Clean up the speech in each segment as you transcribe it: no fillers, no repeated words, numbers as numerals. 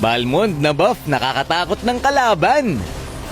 Balmond na buff, nakakatakot ng kalaban.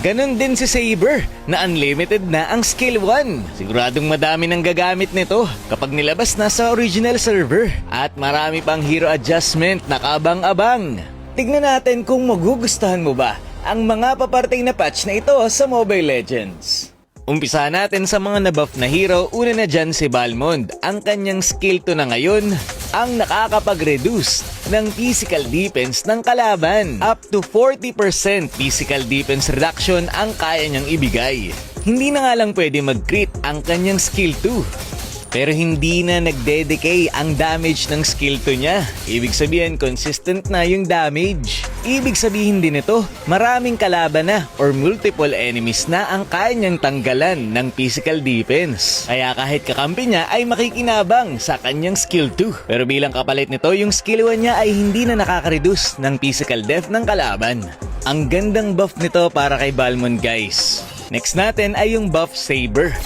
Ganon din si Saber na unlimited na ang skill 1. Siguradong madami nang gagamit nito kapag nilabas na sa original server. At marami pang hero adjustment na kabang-abang. Tignan natin kung magugustuhan mo ba ang mga paparting na patch na ito sa Mobile Legends. Umpisa natin sa mga nabuff na hero. Una na dyan si Balmond. Ang kanyang skill 2 na ngayon ang nakakapag-reduce ng physical defense ng kalaban. Up to 40% physical defense reduction ang kaya niyang ibigay. Hindi na nga lang pwede mag-crit ang kanyang skill 2. Pero hindi na nagde-decay ang damage ng skill 2 niya. Ibig sabihin, consistent na yung damage. Ibig sabihin din ito, maraming kalaban na or multiple enemies na ang kaya niyang tanggalan ng physical defense. Kaya kahit kakampi niya ay makikinabang sa kanyang skill 2. Pero bilang kapalit nito, yung skill 1 niya ay hindi na nakaka-reduce ng physical def ng kalaban. Ang gandang buff nito para kay Balmond, guys. Next natin ay yung buff Saber.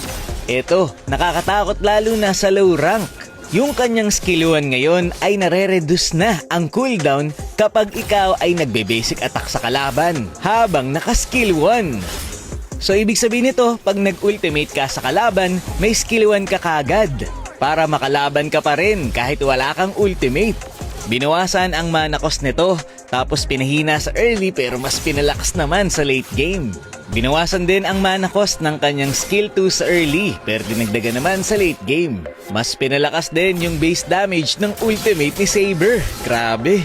Ito, nakakatakot lalo na sa low rank. Yung kanyang skill 1 ngayon ay nare-reduce na ang cooldown kapag ikaw ay nagbe-basic attack sa kalaban habang naka-skill 1. So ibig sabihin nito, pag nag-ultimate ka sa kalaban, may skill 1 ka kagad para makalaban ka pa rin kahit wala kang ultimate. Binawasan ang mana cost nito, tapos pinahina sa early pero mas pinalakas naman sa late game. Binawasan din ang mana cost ng kanyang skill 2 sa early pero dinagdagan naman sa late game. Mas pinalakas din yung base damage ng ultimate ni Saber. Grabe!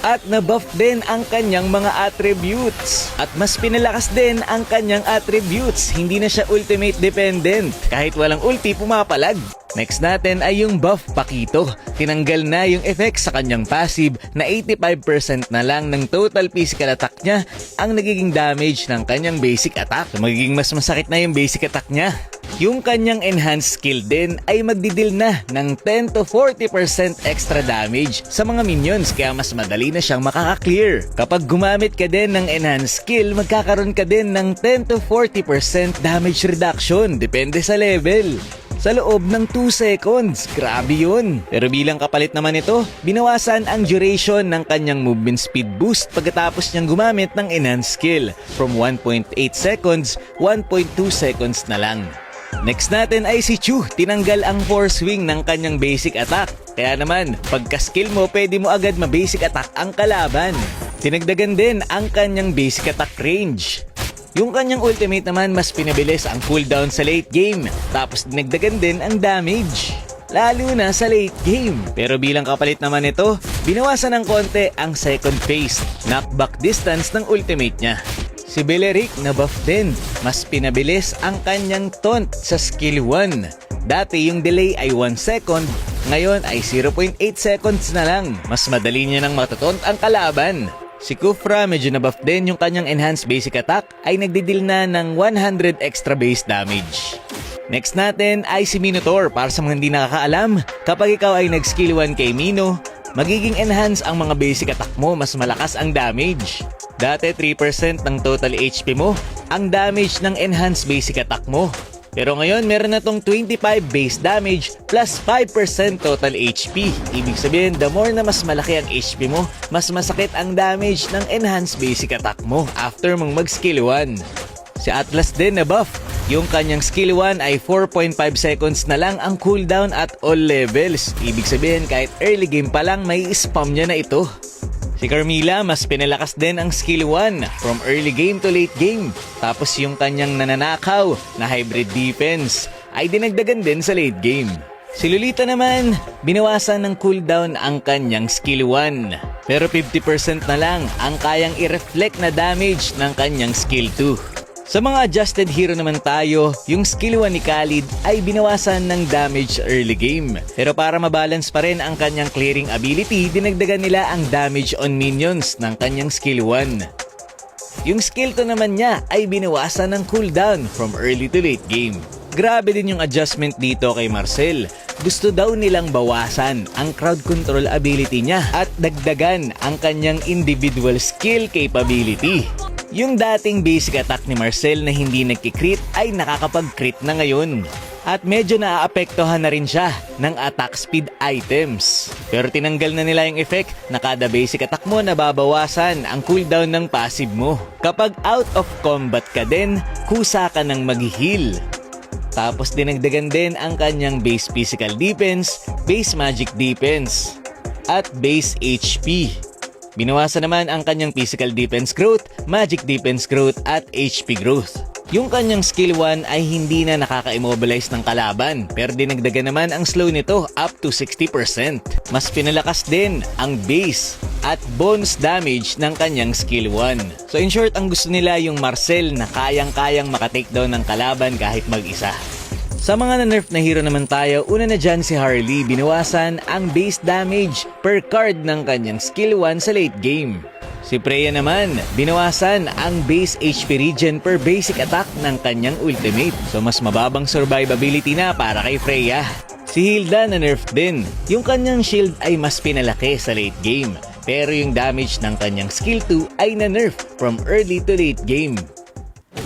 At nabuff din ang kanyang mga attributes. At mas pinalakas din ang kanyang attributes. Hindi na siya ultimate dependent. Kahit walang ulti, pumapalag. Next natin ay yung buff Pakito. Tinanggal na yung effect sa kanyang passive na 85% na lang ng total physical attack niya ang nagiging damage ng kanyang basic attack. So, magiging mas masakit na yung basic attack niya. Yung kanyang enhanced skill din ay magdidil na ng 10 to 40% extra damage sa mga minions kaya mas madali na siyang makaka-clear. Kapag gumamit ka din ng enhanced skill, magkakaroon ka din ng 10 to 40% damage reduction depende sa level. Sa loob ng 2 seconds, grabe yun. Pero bilang kapalit naman ito, binawasan ang duration ng kanyang movement speed boost pagkatapos niyang gumamit ng enhanced skill from 1.8 seconds, 1.2 seconds na lang. Next natin ay si Chu. Tinanggal ang force swing ng kanyang basic attack. Kaya naman, pagka-skill mo, pwede mo agad ma-basic attack ang kalaban. Tinagdagan din ang kanyang basic attack range. Yung kanyang ultimate naman, mas pinabilis ang cooldown sa late game. Tapos dinagdagan din ang damage, lalo na sa late game. Pero bilang kapalit naman ito, binawasan ng konti ang second phase, knockback distance ng ultimate niya. Si Beleric na buff din, mas pinabilis ang kanyang taunt sa skill 1. Dati yung delay ay 1 second, ngayon ay 0.8 seconds na lang. Mas madali niya nang matutaunt ang kalaban. Si Kufra, medyo na buff din yung kanyang enhanced basic attack, ay nagdidil na ng 100 extra base damage. Next natin ay si Minotaur. Para sa mga hindi nakakaalam, kapag ikaw ay nag-skill 1 kay Mino, magiging enhance ang mga basic attack mo, mas malakas ang damage. Dati 3% ng total HP mo ang damage ng enhanced basic attack mo. Pero ngayon meron na tong 25 base damage plus 5% total HP. Ibig sabihin, the more na mas malaki ang HP mo, mas masakit ang damage ng enhanced basic attack mo after mong mag-skill 1. Si Atlas din na buff. Yung kanyang skill 1 ay 4.5 seconds na lang ang cooldown at all levels. Ibig sabihin, kahit early game pa lang, may spam niya na ito. Si Carmilla, mas pinalakas din ang skill 1 from early game to late game. Tapos yung kanyang nananakaw na hybrid defense ay dinagdagan din sa late game. Si Lolita naman, binawasan ng cooldown ang kanyang skill 1. Pero 50% na lang ang kayang i-reflect na damage ng kanyang skill 2. Sa mga adjusted hero naman tayo, yung skill 1 ni Khalid ay binawasan ng damage early game. Pero para mabalance pa rin ang kanyang clearing ability, dinagdagan nila ang damage on minions ng kanyang skill 1. Yung skill 2 naman niya ay binawasan ng cooldown from early to late game. Grabe din yung adjustment dito kay Marcel. Gusto daw nilang bawasan ang crowd control ability niya at dagdagan ang kanyang individual skill capability. Yung dating basic attack ni Marcel na hindi nagkikrit ay nakakapag-crit na ngayon. At medyo naaapektuhan na rin siya ng attack speed items. Pero tinanggal na nila yung effect na kada basic attack mo nababawasan ang cooldown ng passive mo. Kapag out of combat ka din, kusa ka ng mag-heal. Tapos dinagdagan din ang kanyang base physical defense, base magic defense, at base HP. Binawasan naman ang kanyang physical defense growth, magic defense growth, at HP growth. Yung kanyang skill 1 ay hindi na nakaka-immobilize ng kalaban, pero dinagdagan naman ang slow nito up to 60%. Mas pinalakas din ang base at bonus damage ng kanyang skill 1. So in short, ang gusto nila yung Marcel na kayang-kayang maka-takedown ng kalaban kahit mag-isa. Sa mga na-nerf na hero naman tayo, una na dyan si Harley, binawasan ang base damage per card ng kanyang skill 1 sa late game. Si Freya naman, binawasan ang base HP regen per basic attack ng kanyang ultimate. So mas mababang survivability na para kay Freya. Si Hilda na nerf din. Yung kanyang shield ay mas pinalaki sa late game. Pero yung damage ng kanyang skill 2 ay na-nerf from early to late game.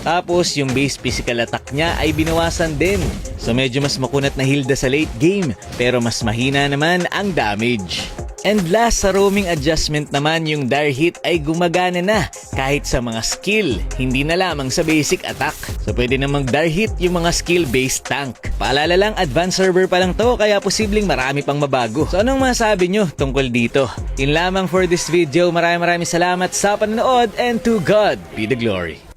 Tapos yung base physical attack niya ay binawasan din. So medyo mas makunat na Hilda sa late game, pero mas mahina naman ang damage. And last, sa roaming adjustment naman, yung Dire Hit ay gumagana na kahit sa mga skill, hindi na lamang sa basic attack. So pwede na mag-Dire Hit yung mga skill-based tank. Paalala lang, advanced server pa lang to, kaya posibleng marami pang mabago. So anong masabi nyo tungkol dito? Yun lamang for this video. Maraming salamat sa panonood, and to God be the glory.